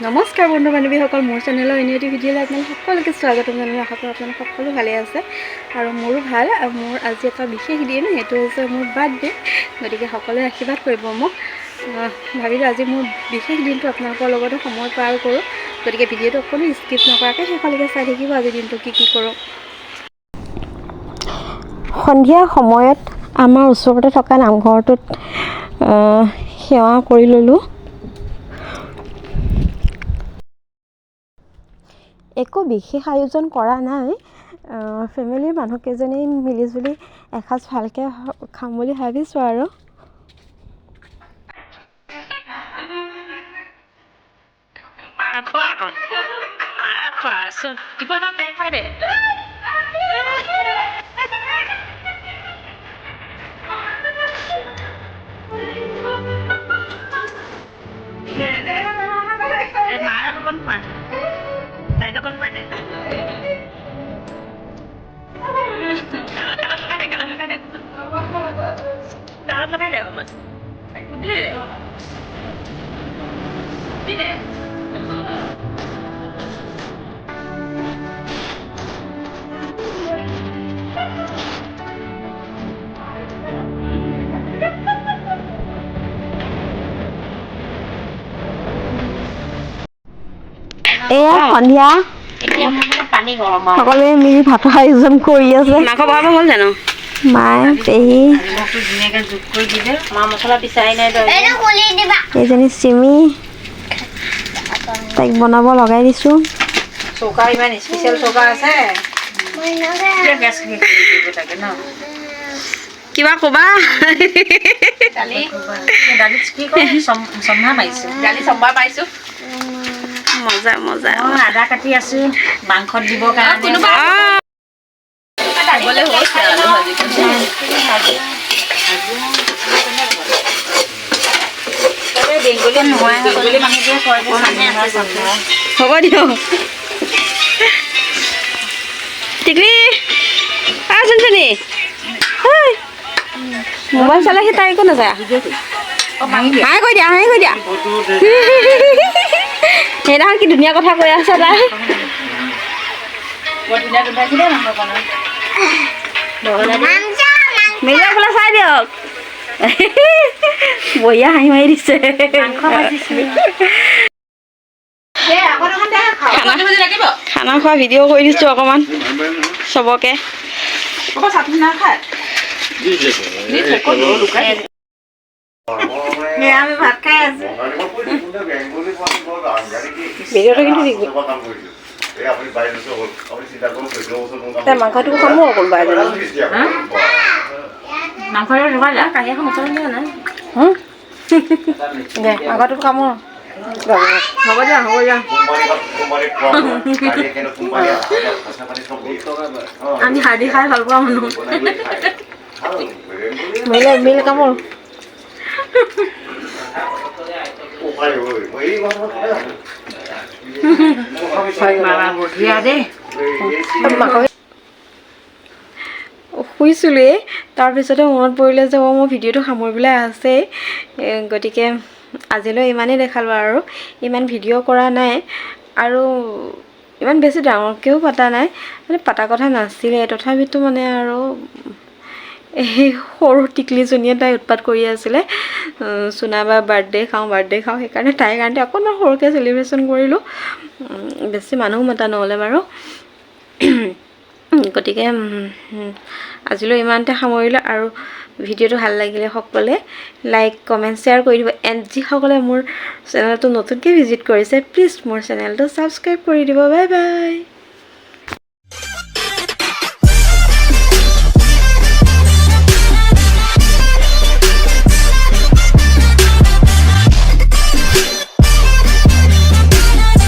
নমস্কাৰ বন্ধু বান্ধৱীসকল, মোৰ চেনেলৰ এনে এটি ভিডিঅ'লৈ আপোনালোক সকলোকে স্বাগতম জনালোঁ। আশা কৰোঁ আপোনালোক সকলো ভালে আছে আৰু মোৰো ভাল। আৰু মোৰ আজি এটা বিশেষ দিন, সেইটো হৈছে মোৰ বাৰ্থডে। গতিকে সকলোৱে আশীৰ্বাদ কৰিব মোক। ভাবিলোঁ আজি মোৰ বিশেষ দিনটো আপোনালোকৰ লগতে সময় পাৰ কৰোঁ। গতিকে ভিডিঅ'টো অকণো স্কিপ নকৰাকৈ শেষলৈকে চাই থাকিব। আজিৰ দিনটো কি কৰোঁ। সন্ধিয়া সময়ত আমাৰ ওচৰতে থকা নামঘৰটোত সেৱা কৰি ল'লোঁ। একো বিশেষ আয়োজন কৰা নাই, ফেমিলিৰ মানুহকেইজনী মিলিজুলি এসাঁজ ভালকৈ খাম বুলি ভাবিছোঁ আৰু। এয়া সন্ধিয়া সকলোৱে মিলি ভাতৰ আয়োজন কৰি আছে। মাংস বনাব হ'ল জানো? মায়ে পেহী এইজনী চিমি, তাইক বনাব লগাই দিছোঁ। চৌকা ইমান স্পেচিয়েল চৌকা আছে। কিবা ক'বা? মজা মজা। আদা কাটি আছো মাংসত দিব কাৰণে। হ'ব দিয়ক। টিকলি চোনচোনি মোবাইল চালে সি তাই একো নাযায়। হাঁহি কৈ দিয়া, হাঁহি কৈ দিয়া। সেইদিনাখন কি ধুনীয়া কথা কৈ আছে তাই। মিলাই পেলাই চাই দিয়ক। বঢ়িয়া হাঁহি মাৰি দিছে। খানা খোৱা ভিডিঅ' কৰি দিছোঁ অকণমান চবকে। আমি ভাত খাই আছো। ভিডিঅ'টো কিন্তু মাংসটো খাম কোনোবা এজনী। মাংসটো খাম। হ'ব দিয়া, হ'ব দিয়া। আমি হাৰ্দি খাই ভাল পোৱা মানুহ। মিল কামোৰ। শুইছিলোঁৱেই, তাৰপিছতে মনত পৰিলে যে মোৰ ভিডিঅ'টো সামৰিবলৈ আছেই। গতিকে আজিলৈ ইমানেই দেখালোঁ আৰু। ইমান ভিডিঅ' কৰা নাই আৰু ইমান বেছি ডাঙৰকৈও পতা নাই, মানে পতা কথা নাছিলে। তথাপিতো মানে আৰু এই সৰু টিকলিজনীয়ে তাই উৎপাত কৰি আছিলে, চুনাবা বাৰ্থডে খাওঁ সেইকাৰণে তাইৰ কাৰণে অকণমান সৰুকৈ চেলিব্ৰেশ্যন কৰিলোঁ। বেছি মানুহ মতা নহ'লে বাৰু। গতিকে আজিলৈ ইমানতে সামৰিলোঁ। আৰু ভিডিঅ'টো ভাল লাগিলে সকলোৱে লাইক কমেণ্ট শ্বেয়াৰ কৰি দিব। এণ্ড যিসকলে মোৰ চেনেলটো নতুনকৈ ভিজিট কৰিছে প্লিজ মোৰ চেনেলটো ছাবস্ক্ৰাইব কৰি দিব। Bye bye.